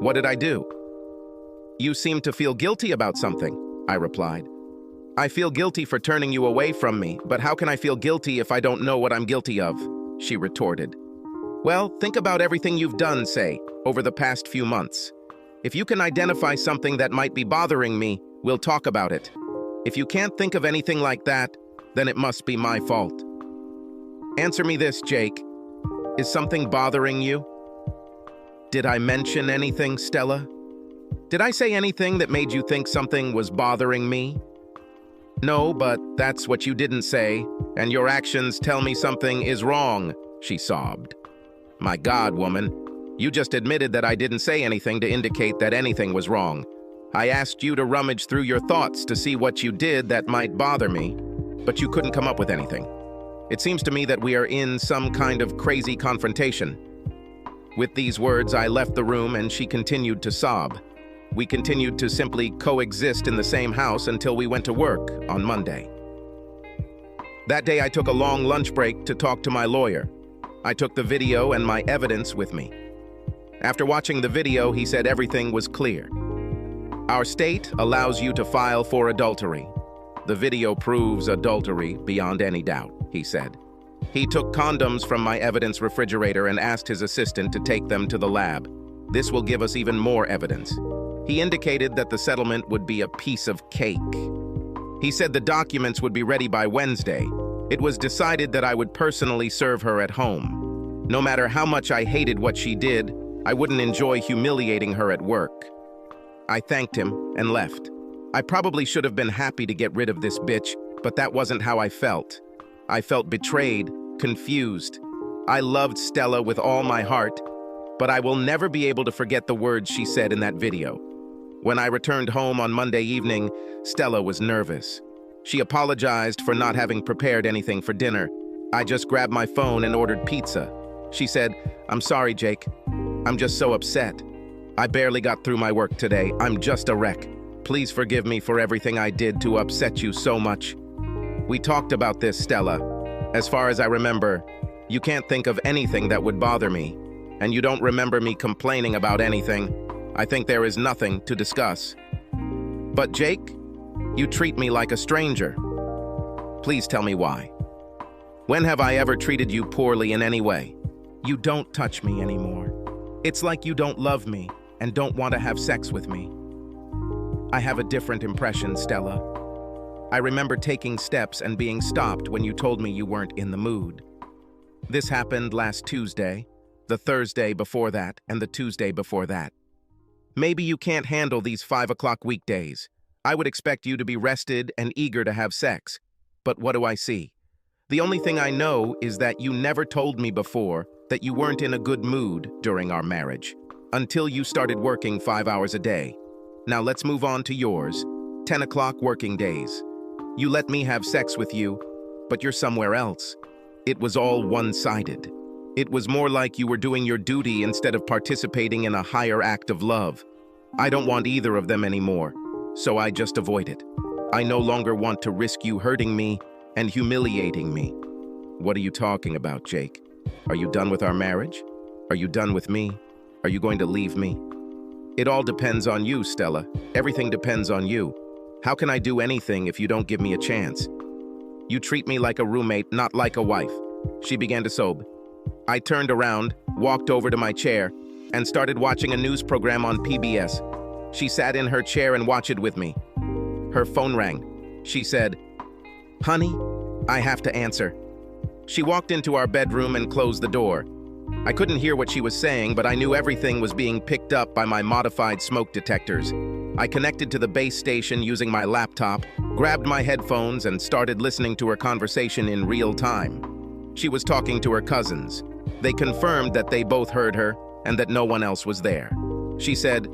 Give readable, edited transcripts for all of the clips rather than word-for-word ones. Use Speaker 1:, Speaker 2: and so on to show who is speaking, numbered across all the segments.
Speaker 1: What did I do? You seem to feel guilty about something, I replied. I feel guilty for turning you away from me, but how can I feel guilty if I don't know what I'm guilty of? She retorted. Well, think about everything you've done, say, over the past few months. If you can identify something that might be bothering me, we'll talk about it. If you can't think of anything like that, then it must be my fault. Answer me this, Jake. Is something bothering you? Did I mention anything, Stella? Did I say anything that made you think something was bothering me? No, but that's what you didn't say, and your actions tell me something is wrong, she sobbed. My God, woman, you just admitted that I didn't say anything to indicate that anything was wrong. I asked you to rummage through your thoughts to see what you did that might bother me, but you couldn't come up with anything. It seems to me that we are in some kind of crazy confrontation. With these words, I left the room and she continued to sob. We continued to simply coexist in the same house until we went to work on Monday. That day, I took a long lunch break to talk to my lawyer. I took the video and my evidence with me. After watching the video, he said everything was clear. Our state allows you to file for adultery. The video proves adultery beyond any doubt, he said. He took condoms from my evidence refrigerator and asked his assistant to take them to the lab. This will give us even more evidence. He indicated that the settlement would be a piece of cake. He said the documents would be ready by Wednesday. It was decided that I would personally serve her at home. No matter how much I hated what she did, I wouldn't enjoy humiliating her at work. I thanked him and left. I probably should have been happy to get rid of this bitch, but that wasn't how I felt. I felt betrayed, confused. I loved Stella with all my heart, but I will never be able to forget the words she said in that video. When I returned home on Monday evening, Stella was nervous. She apologized for not having prepared anything for dinner. I just grabbed my phone and ordered pizza. She said, "I'm sorry, Jake. I'm just so upset. I barely got through my work today. I'm just a wreck. Please forgive me for everything I did to upset you so much." We talked about this, Stella. As far as I remember, you can't think of anything that would bother me, and you don't remember me complaining about anything. I think there is nothing to discuss. But Jake, you treat me like a stranger. Please tell me why. When have I ever treated you poorly in any way? You don't touch me anymore. It's like you don't love me and don't want to have sex with me. I have a different impression, Stella. I remember taking steps and being stopped when you told me you weren't in the mood. This happened last Tuesday, the Thursday before that, and the Tuesday before that. Maybe you can't handle these 5 o'clock weekdays. I would expect you to be rested and eager to have sex. But what do I see? The only thing I know is that you never told me before that you weren't in a good mood during our marriage, until you started working 5 hours a day. Now let's move on to yours. 10 o'clock working days. You let me have sex with you, but you're somewhere else. It was all one-sided. It was more like you were doing your duty instead of participating in a higher act of love. I don't want either of them anymore, so I just avoid it. I no longer want to risk you hurting me and humiliating me. What are you talking about, Jake? Are you done with our marriage? Are you done with me? Are you going to leave me? It all depends on you, Stella. Everything depends on you. How can I do anything if you don't give me a chance? You treat me like a roommate, not like a wife. She began to sob. I turned around, walked over to my chair, and started watching a news program on PBS. She sat in her chair and watched it with me. Her phone rang. She said, "Honey, I have to answer." She walked into our bedroom and closed the door. I couldn't hear what she was saying, but I knew everything was being picked up by my modified smoke detectors. I connected to the base station using my laptop, grabbed my headphones, and started listening to her conversation in real time. She was talking to her cousins. They confirmed that they both heard her and that no one else was there. She said,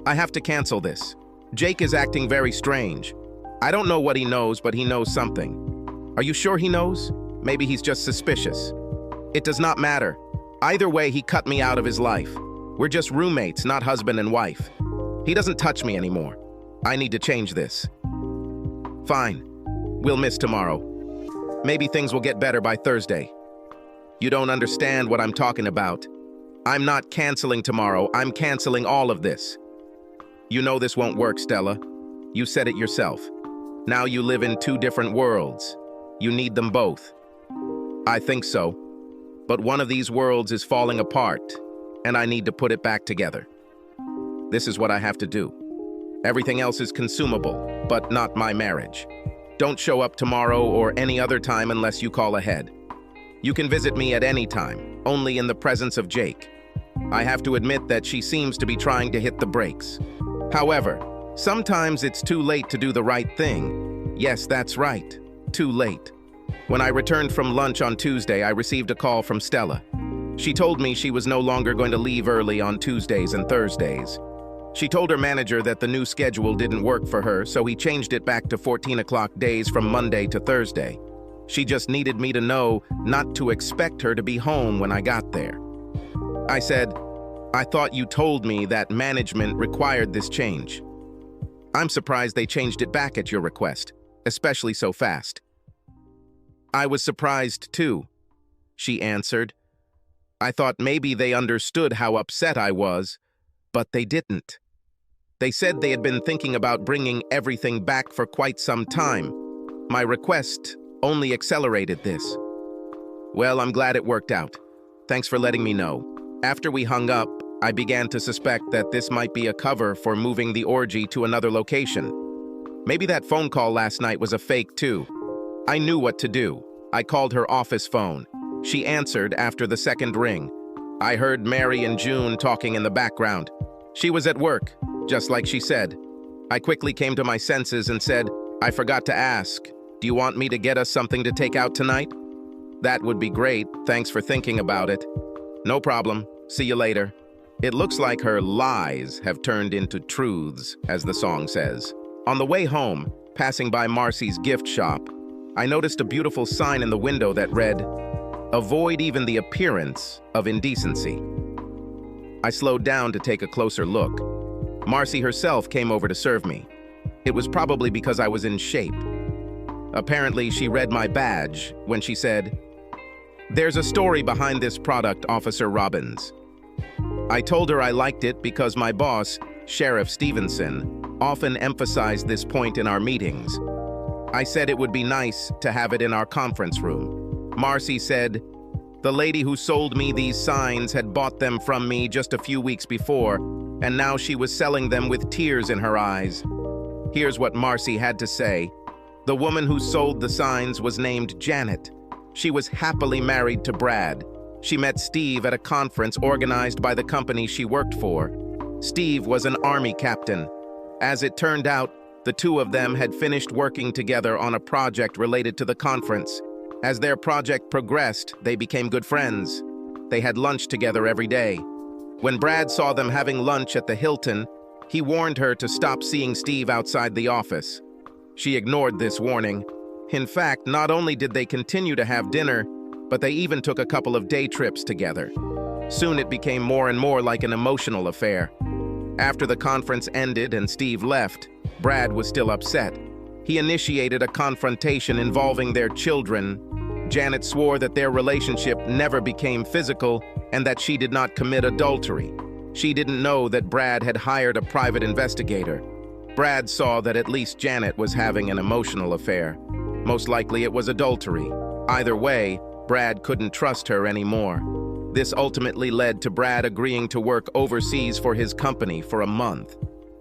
Speaker 1: "I have to cancel this. Jake is acting very strange. I don't know what he knows, but he knows something." "Are you sure he knows? Maybe he's just suspicious." "It does not matter. Either way, he cut me out of his life. We're just roommates, not husband and wife. He doesn't touch me anymore. I need to change this." "Fine. We'll miss tomorrow. Maybe things will get better by Thursday." "You don't understand what I'm talking about. I'm not canceling tomorrow. I'm canceling all of this. You know this won't work, Stella. You said it yourself. Now you live in two different worlds. You need them both. I think so. But one of these worlds is falling apart, and I need to put it back together. This is what I have to do. Everything else is consumable, but not my marriage. Don't show up tomorrow or any other time unless you call ahead. You can visit me at any time, only in the presence of Jake. I have to admit that she seems to be trying to hit the brakes. However, sometimes it's too late to do the right thing. Yes, that's right. Too late. When I returned from lunch on Tuesday, I received a call from Stella. She told me she was no longer going to leave early on Tuesdays and Thursdays. She told her manager that the new schedule didn't work for her, so he changed it back to 14 o'clock days from Monday to Thursday. She just needed me to know not to expect her to be home when I got there. I said, I thought you told me that management required this change. I'm surprised they changed it back at your request, especially so fast. I was surprised too, she answered. I thought maybe they understood how upset I was, but they didn't. They said they had been thinking about bringing everything back for quite some time. My request only accelerated this. Well, I'm glad it worked out. Thanks for letting me know. After we hung up, I began to suspect that this might be a cover for moving the orgy to another location. Maybe that phone call last night was a fake too. I knew what to do. I called her office phone. She answered after the second ring. I heard Mary and June talking in the background. She was at work, just like she said. I quickly came to my senses and said, I forgot to ask, do you want me to get us something to take out tonight? That would be great, thanks for thinking about it. No problem, see you later. It looks like her lies have turned into truths, as the song says. On the way home, passing by Marcy's gift shop, I noticed a beautiful sign in the window that read, Avoid even the appearance of indecency. I slowed down to take a closer look. Marcy herself came over to serve me. It was probably because I was in shape. Apparently, she read my badge when she said, There's a story behind this product, Officer Robbins. I told her I liked it because my boss, Sheriff Stevenson, often emphasized this point in our meetings. I said it would be nice to have it in our conference room. Marcy said, The lady who sold me these signs had bought them from me just a few weeks before, and now she was selling them with tears in her eyes. Here's what Marcy had to say. The woman who sold the signs was named Janet. She was happily married to Brad. She met Steve at a conference organized by the company she worked for. Steve was an Army captain. As it turned out, the two of them had finished working together on a project related to the conference. As their project progressed, they became good friends. They had lunch together every day. When Brad saw them having lunch at the Hilton, he warned her to stop seeing Steve outside the office. She ignored this warning. In fact, not only did they continue to have dinner, but they even took a couple of day trips together. Soon it became more and more like an emotional affair. After the conference ended and Steve left, Brad was still upset. He initiated a confrontation involving their children. Janet swore that their relationship never became physical and that she did not commit adultery. She didn't know that Brad had hired a private investigator. Brad saw that at least Janet was having an emotional affair. Most likely it was adultery. Either way, Brad couldn't trust her anymore. This ultimately led to Brad agreeing to work overseas for his company for a month.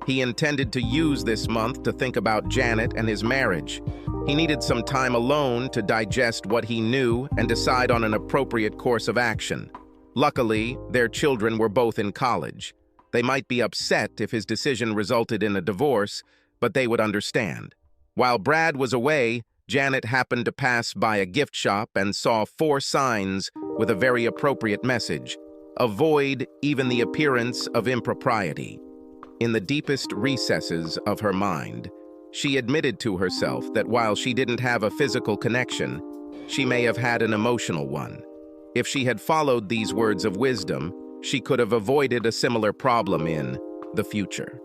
Speaker 1: He intended to use this month to think about Janet and his marriage. He needed some time alone to digest what he knew and decide on an appropriate course of action. Luckily, their children were both in college. They might be upset if his decision resulted in a divorce, but they would understand. While Brad was away, Janet happened to pass by a gift shop and saw 4 signs with a very appropriate message. Avoid even the appearance of impropriety. In the deepest recesses of her mind, she admitted to herself that while she didn't have a physical connection, she may have had an emotional one. If she had followed these words of wisdom, she could have avoided a similar problem in the future.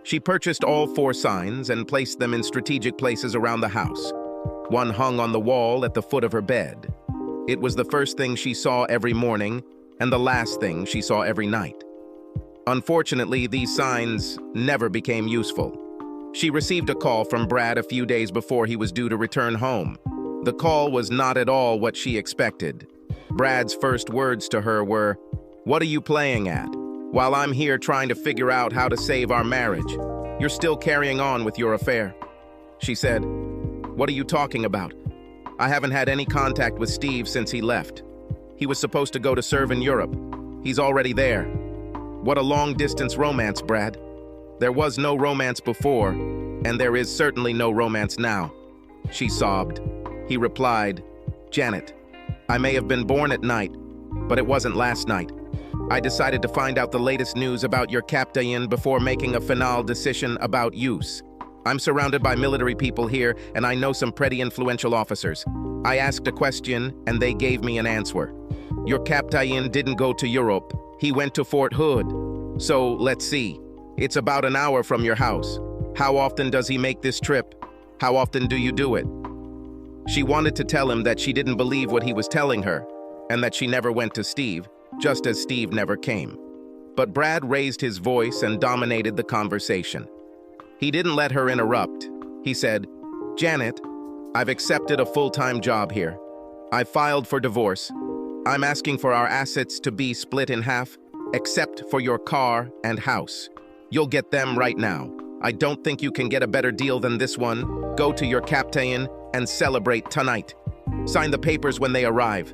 Speaker 1: She purchased all 4 signs and placed them in strategic places around the house. One hung on the wall at the foot of her bed. It was the first thing she saw every morning, and the last thing she saw every night. Unfortunately, these signs never became useful. She received a call from Brad a few days before he was due to return home. The call was not at all what she expected. Brad's first words to her were, "What are you playing at? While I'm here trying to figure out how to save our marriage, you're still carrying on with your affair." She said, "What are you talking about? I haven't had any contact with Steve since he left. He was supposed to go to serve in Europe. He's already there. What a long-distance romance, Brad. There was no romance before, and there is certainly no romance now." She sobbed. He replied, "Janet, I may have been born at night, but it wasn't last night. I decided to find out the latest news about your captain before making a final decision about use. I'm surrounded by military people here, and I know some pretty influential officers. I asked a question, and they gave me an answer. Your captain didn't go to Europe. He went to Fort Hood. So, let's see. It's about an hour from your house. How often does he make this trip? How often do you do it?" She wanted to tell him that she didn't believe what he was telling her, and that she never went to Steve, just as Steve never came. But Brad raised his voice and dominated the conversation. He didn't let her interrupt. He said, "Janet, I've accepted a full-time job here. I filed for divorce. I'm asking for our assets to be split in half, except for your car and house. You'll get them right now. I don't think you can get a better deal than this one. Go to your captain and celebrate tonight. Sign the papers when they arrive."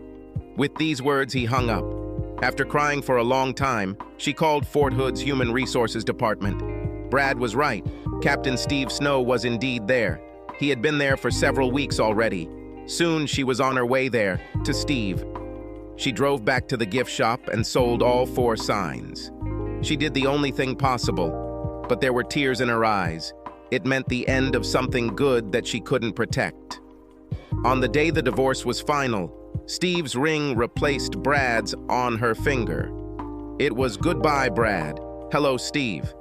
Speaker 1: With these words, he hung up. After crying for a long time, she called Fort Hood's Human Resources Department. Brad was right. Captain Steve Snow was indeed there. He had been there for several weeks already. Soon she was on her way there, to Steve. She drove back to the gift shop and sold all 4 signs. She did the only thing possible, but there were tears in her eyes. It meant the end of something good that she couldn't protect. On the day the divorce was final, Steve's ring replaced Brad's on her finger. It was "Goodbye, Brad. Hello, Steve."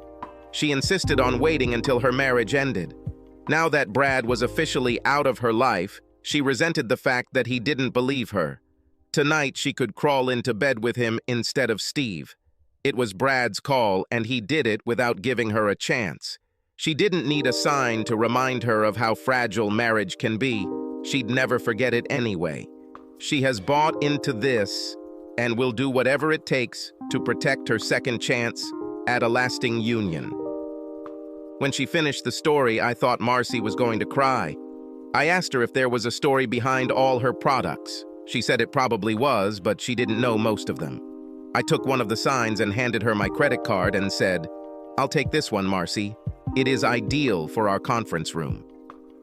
Speaker 1: She insisted on waiting until her marriage ended. Now that Brad was officially out of her life, she resented the fact that he didn't believe her. Tonight, she could crawl into bed with him instead of Steve. It was Brad's call, and he did it without giving her a chance. She didn't need a sign to remind her of how fragile marriage can be. She'd never forget it anyway. She has bought into this and will do whatever it takes to protect her second chance at a lasting union. When she finished the story, I thought Marcy was going to cry. I asked her if there was a story behind all her products. She said it probably was, but she didn't know most of them. I took one of the signs and handed her my credit card and said, "I'll take this one, Marcy. It is ideal for our conference room."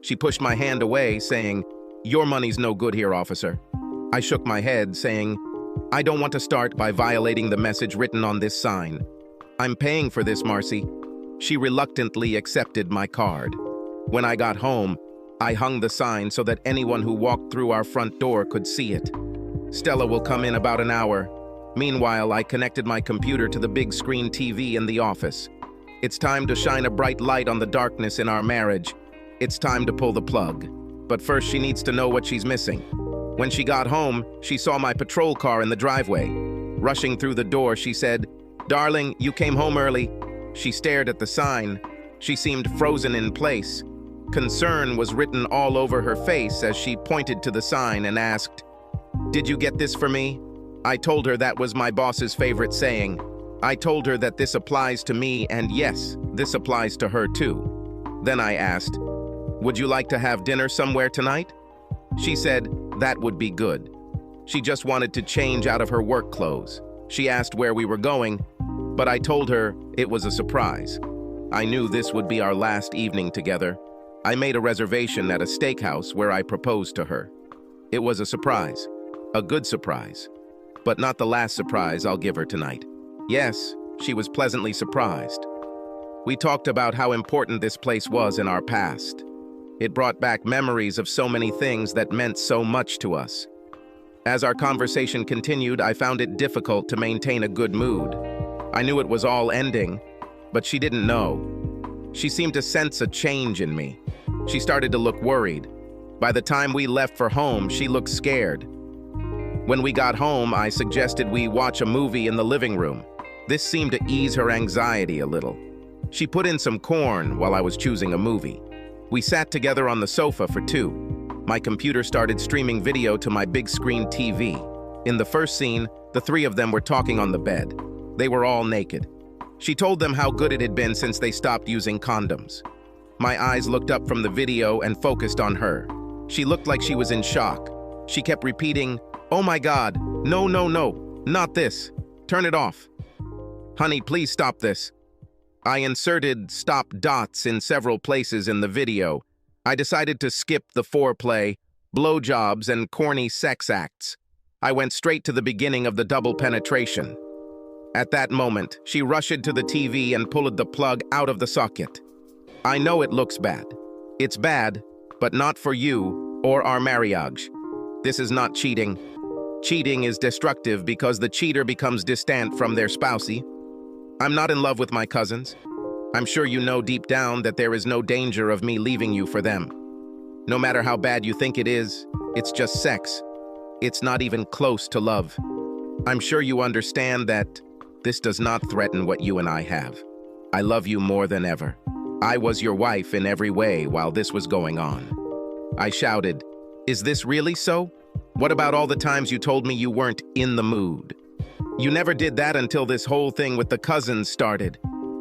Speaker 1: She pushed my hand away, saying, "Your money's no good here, officer." I shook my head, saying, "I don't want to start by violating the message written on this sign. I'm paying for this, Marcy." She reluctantly accepted my card. When I got home, I hung the sign so that anyone who walked through our front door could see it. Stella will come in about an hour. Meanwhile, I connected my computer to the big screen TV in the office. It's time to shine a bright light on the darkness in our marriage. It's time to pull the plug. But first, she needs to know what she's missing. When she got home, she saw my patrol car in the driveway. Rushing through the door, she said, "Darling, you came home early." She stared at the sign. She seemed frozen in place. Concern was written all over her face as she pointed to the sign and asked, "Did you get this for me?" I told her that was my boss's favorite saying. I told her that this applies to me, and yes, this applies to her too. Then I asked, "Would you like to have dinner somewhere tonight?" She said that would be good. She just wanted to change out of her work clothes. She asked where we were going, but I told her it was a surprise. I knew this would be our last evening together. I made a reservation at a steakhouse where I proposed to her. It was a surprise, a good surprise, but not the last surprise I'll give her tonight. Yes, she was pleasantly surprised. We talked about how important this place was in our past. It brought back memories of so many things that meant so much to us. As our conversation continued, I found it difficult to maintain a good mood. I knew it was all ending, but she didn't know. She seemed to sense a change in me. She started to look worried. By the time we left for home, she looked scared. When we got home, I suggested we watch a movie in the living room. This seemed to ease her anxiety a little. She put in some corn while I was choosing a movie. We sat together on the sofa for 2. My computer started streaming video to my big screen TV. In the first scene, the 3 of them were talking on the bed. They were all naked. She told them how good it had been since they stopped using condoms. My eyes looked up from the video and focused on her. She looked like she was in shock. She kept repeating, "Oh my God, no, no, no, not this. Turn it off. Honey, please stop this." I inserted stop dots in several places in the video. I decided to skip the foreplay, blowjobs, and corny sex acts. I went straight to the beginning of the double penetration. At that moment, she rushed to the TV and pulled the plug out of the socket. I know it looks bad. It's bad, but not for you or our marriage. This is not cheating. Cheating is destructive because the cheater becomes distant from their spousey. I'm not in love with my cousins. I'm sure you know deep down that there is no danger of me leaving you for them. No matter how bad you think it is, it's just sex. It's not even close to love. I'm sure you understand that this does not threaten what you and I have. I love you more than ever. I was your wife in every way while this was going on. I shouted, "Is this really so? What about all the times you told me you weren't in the mood? You never did that until this whole thing with the cousins started.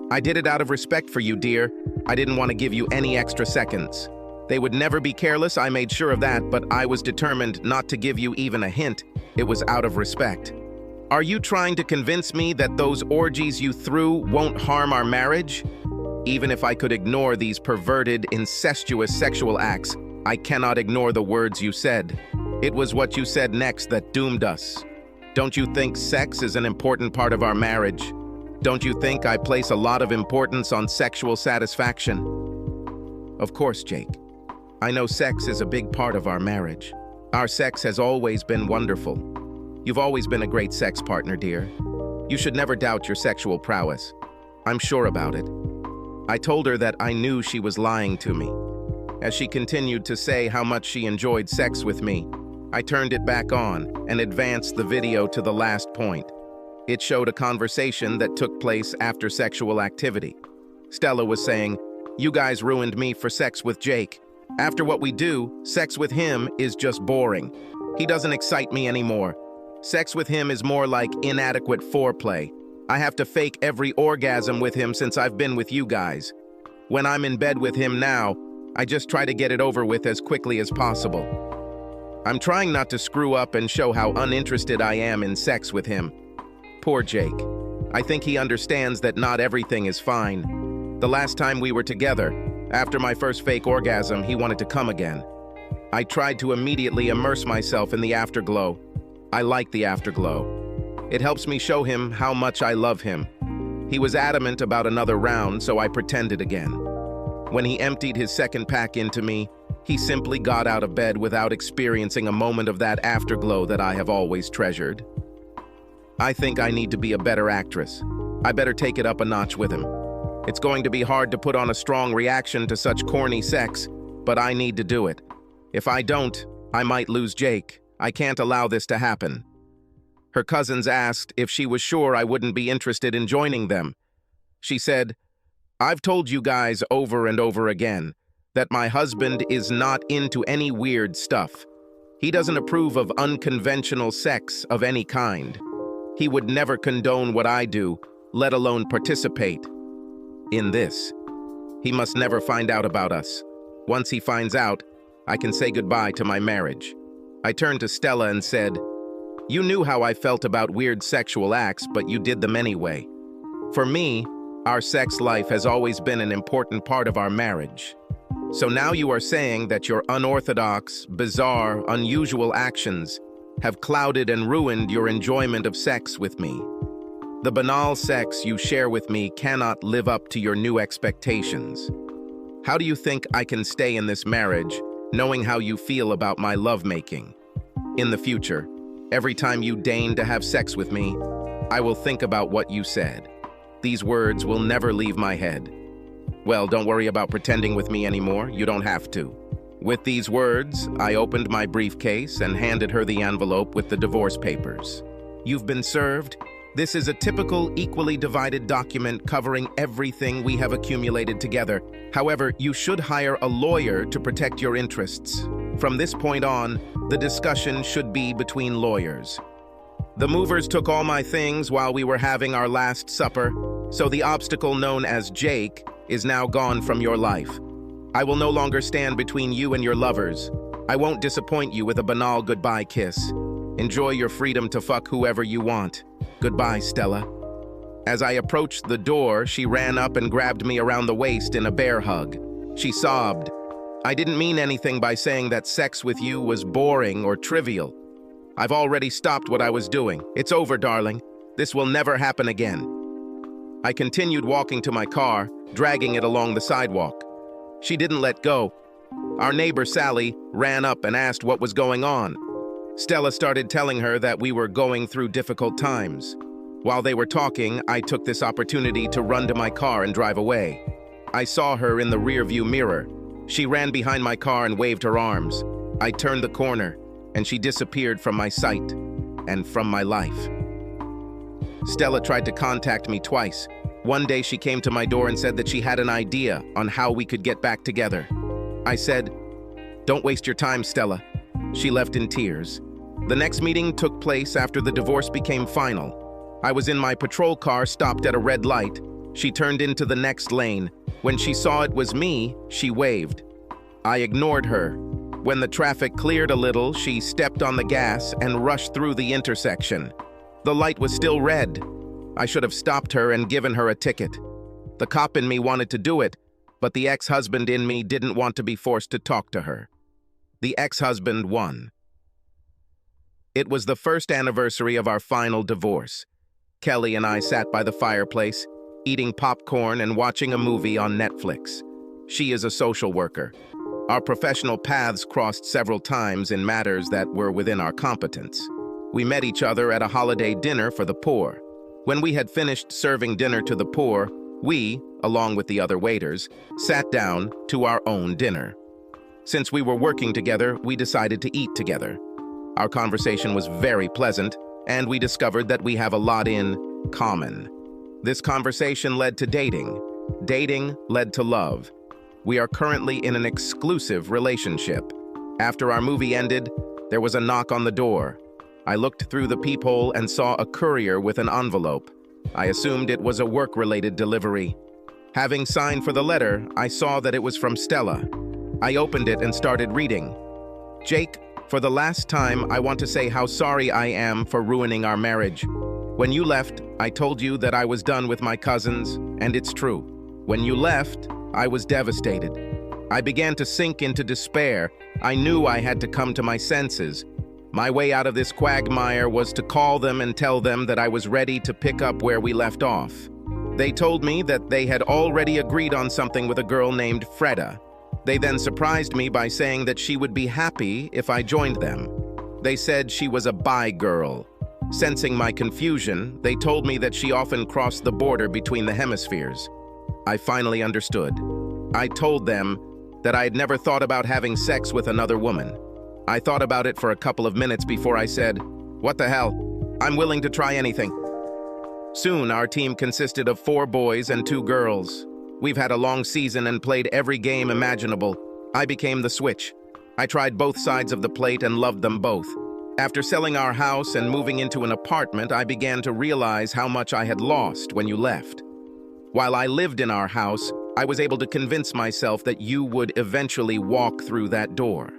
Speaker 1: I did it out of respect for you, dear. I didn't want to give you any extra seconds. They would never be careless, I made sure of that, but I was determined not to give you even a hint. It was out of respect. Are you trying to convince me that those orgies you threw won't harm our marriage? Even if I could ignore these perverted, incestuous sexual acts, I cannot ignore the words you said. It was what you said next that doomed us. Don't you think sex is an important part of our marriage? Don't you think I place a lot of importance on sexual satisfaction?" Of course, Jake. I know sex is a big part of our marriage. Our sex has always been wonderful. You've always been a great sex partner, dear. You should never doubt your sexual prowess. I'm sure about it. I told her that I knew she was lying to me. As she continued to say how much she enjoyed sex with me, I turned it back on and advanced the video to the last point. It showed a conversation that took place after sexual activity. Stella was saying, "You guys ruined me for sex with Jake. After what we do, sex with him is just boring. He doesn't excite me anymore. Sex with him is more like inadequate foreplay. I have to fake every orgasm with him since I've been with you guys. When I'm in bed with him now, I just try to get it over with as quickly as possible. I'm trying not to screw up and show how uninterested I am in sex with him. Poor Jake. I think he understands that not everything is fine. The last time we were together, after my first fake orgasm, he wanted to come again. I tried to immediately immerse myself in the afterglow. I like the afterglow. It helps me show him how much I love him. He was adamant about another round, so I pretended again. When he emptied his second pack into me, he simply got out of bed without experiencing a moment of that afterglow that I have always treasured. I think I need to be a better actress. I better take it up a notch with him. It's going to be hard to put on a strong reaction to such corny sex, but I need to do it. If I don't, I might lose Jake. I can't allow this to happen. Her cousins asked if she was sure I wouldn't be interested in joining them. She said, "I've told you guys over and over again that my husband is not into any weird stuff. He doesn't approve of unconventional sex of any kind. He would never condone what I do, let alone participate in this. He must never find out about us. Once he finds out, I can say goodbye to my marriage." I turned to Stella and said, "You knew how I felt about weird sexual acts, but you did them anyway. For me, our sex life has always been an important part of our marriage. So now you are saying that your unorthodox, bizarre, unusual actions have clouded and ruined your enjoyment of sex with me. The banal sex you share with me cannot live up to your new expectations. How do you think I can stay in this marriage, knowing how you feel about my lovemaking? In the future, every time you deign to have sex with me, I will think about what you said. These words will never leave my head. Well, don't worry about pretending with me anymore. You don't have to. With these words, I opened my briefcase and handed her the envelope with the divorce papers. You've been served. This is a typical, equally divided document covering everything we have accumulated together. However, you should hire a lawyer to protect your interests. From this point on, the discussion should be between lawyers. The movers took all my things while we were having our last supper, so the obstacle known as Jake is now gone from your life. I will no longer stand between you and your lovers. I won't disappoint you with a banal goodbye kiss. Enjoy your freedom to fuck whoever you want. Goodbye, Stella. As I approached the door, she ran up and grabbed me around the waist in a bear hug. She sobbed. I didn't mean anything by saying that sex with you was boring or trivial. I've already stopped what I was doing. It's over, darling. This will never happen again. I continued walking to my car, dragging it along the sidewalk. She didn't let go. Our neighbor, Sally, ran up and asked what was going on. Stella started telling her that we were going through difficult times. While they were talking, I took this opportunity to run to my car and drive away. I saw her in the rearview mirror. She ran behind my car and waved her arms. I turned the corner, and she disappeared from my sight and from my life. Stella tried to contact me twice. One day she came to my door and said that she had an idea on how we could get back together. I said, "Don't waste your time, Stella." She left in tears. The next meeting took place after the divorce became final. I was in my patrol car, stopped at a red light. She turned into the next lane. When she saw it was me, she waved. I ignored her. When the traffic cleared a little, she stepped on the gas and rushed through the intersection. The light was still red. I should have stopped her and given her a ticket. The cop in me wanted to do it, but the ex-husband in me didn't want to be forced to talk to her. The ex-husband won. It was the first anniversary of our final divorce. Kelly and I sat by the fireplace, eating popcorn and watching a movie on Netflix. She is a social worker. Our professional paths crossed several times in matters that were within our competence. We met each other at a holiday dinner for the poor. When we had finished serving dinner to the poor, we, along with the other waiters, sat down to our own dinner. Since we were working together, we decided to eat together. Our conversation was very pleasant, and we discovered that we have a lot in common. This conversation led to dating. Dating led to love. We are currently in an exclusive relationship. After our movie ended, there was a knock on the door. I looked through the peephole and saw a courier with an envelope. I assumed it was a work-related delivery. Having signed for the letter, I saw that it was from Stella. I opened it and started reading. "Jake, for the last time, I want to say how sorry I am for ruining our marriage. When you left, I told you that I was done with my cousins, and it's true. When you left, I was devastated. I began to sink into despair. I knew I had to come to my senses. My way out of this quagmire was to call them and tell them that I was ready to pick up where we left off. They told me that they had already agreed on something with a girl named Freda. They then surprised me by saying that she would be happy if I joined them. They said she was a bi girl. Sensing my confusion, they told me that she often crossed the border between the hemispheres. I finally understood. I told them that I had never thought about having sex with another woman. I thought about it for a couple of minutes before I said, "What the hell? I'm willing to try anything." Soon, our team consisted of 4 boys and 2 girls. We've had a long season and played every game imaginable. I became the switch. I tried both sides of the plate and loved them both. After selling our house and moving into an apartment, I began to realize how much I had lost when you left. While I lived in our house, I was able to convince myself that you would eventually walk through that door.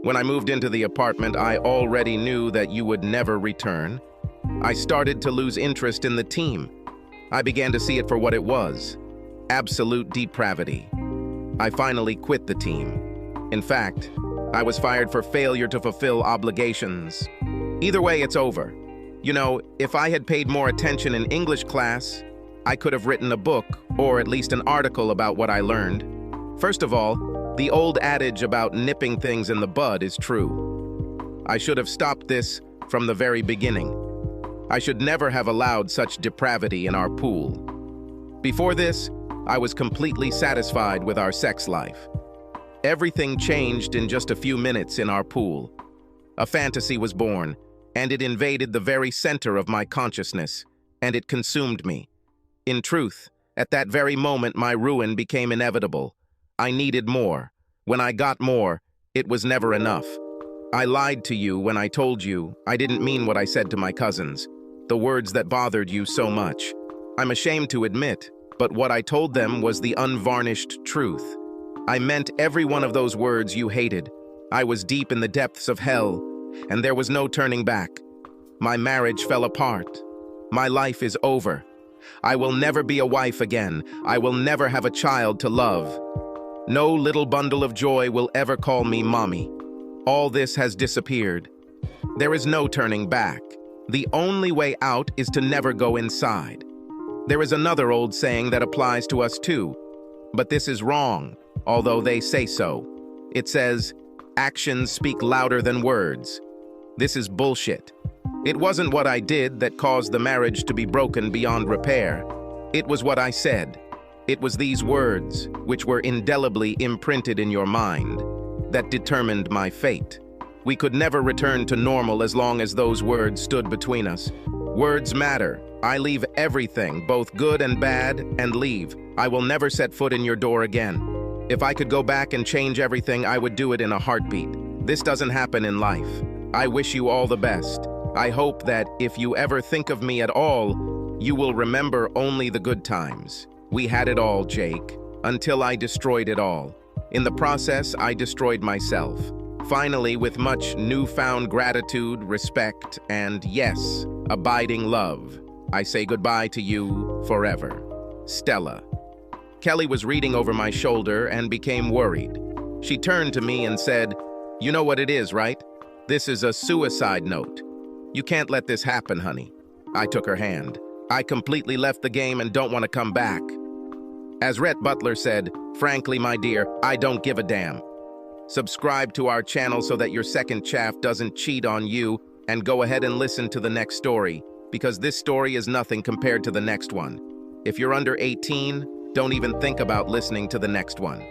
Speaker 1: When I moved into the apartment, I already knew that you would never return. I started to lose interest in the team. I began to see it for what it was: absolute depravity. I finally quit the team. In fact, I was fired for failure to fulfill obligations. Either way, it's over. You know, if I had paid more attention in English class, I could have written a book, or at least an article about what I learned. First of all, the old adage about nipping things in the bud is true. I should have stopped this from the very beginning. I should never have allowed such depravity in our pool. Before this, I was completely satisfied with our sex life. Everything changed in just a few minutes in our pool. A fantasy was born, and it invaded the very center of my consciousness, and it consumed me. In truth, at that very moment my ruin became inevitable. I needed more. When I got more, it was never enough. I lied to you when I told you I didn't mean what I said to my cousins, the words that bothered you so much. I'm ashamed to admit, but what I told them was the unvarnished truth. I meant every one of those words you hated. I was deep in the depths of hell, and there was no turning back. My marriage fell apart. My life is over. I will never be a wife again. I will never have a child to love. No little bundle of joy will ever call me mommy. All this has disappeared. There is no turning back. The only way out is to never go inside. There is another old saying that applies to us too, but this is wrong, although they say so. It says, actions speak louder than words. This is bullshit. It wasn't what I did that caused the marriage to be broken beyond repair. It was what I said. It was these words, which were indelibly imprinted in your mind, that determined my fate. We could never return to normal as long as those words stood between us. Words matter. I leave everything, both good and bad, and leave. I will never set foot in your door again. If I could go back and change everything, I would do it in a heartbeat. This doesn't happen in life. I wish you all the best. I hope that if you ever think of me at all, you will remember only the good times. We had it all, Jake, until I destroyed it all. In the process, I destroyed myself. Finally, with much newfound gratitude, respect, and yes, abiding love, I say goodbye to you forever. Stella. Kelly was reading over my shoulder and became worried. She turned to me and said, "You know what it is, right? This is a suicide note. You can't let this happen, honey." I took her hand. I completely left the game and don't want to come back. As Rhett Butler said, frankly, my dear, I don't give a damn. Subscribe to our channel so that your second chaff doesn't cheat on you, and go ahead and listen to the next story, because this story is nothing compared to the next one. If you're under 18, don't even think about listening to the next one.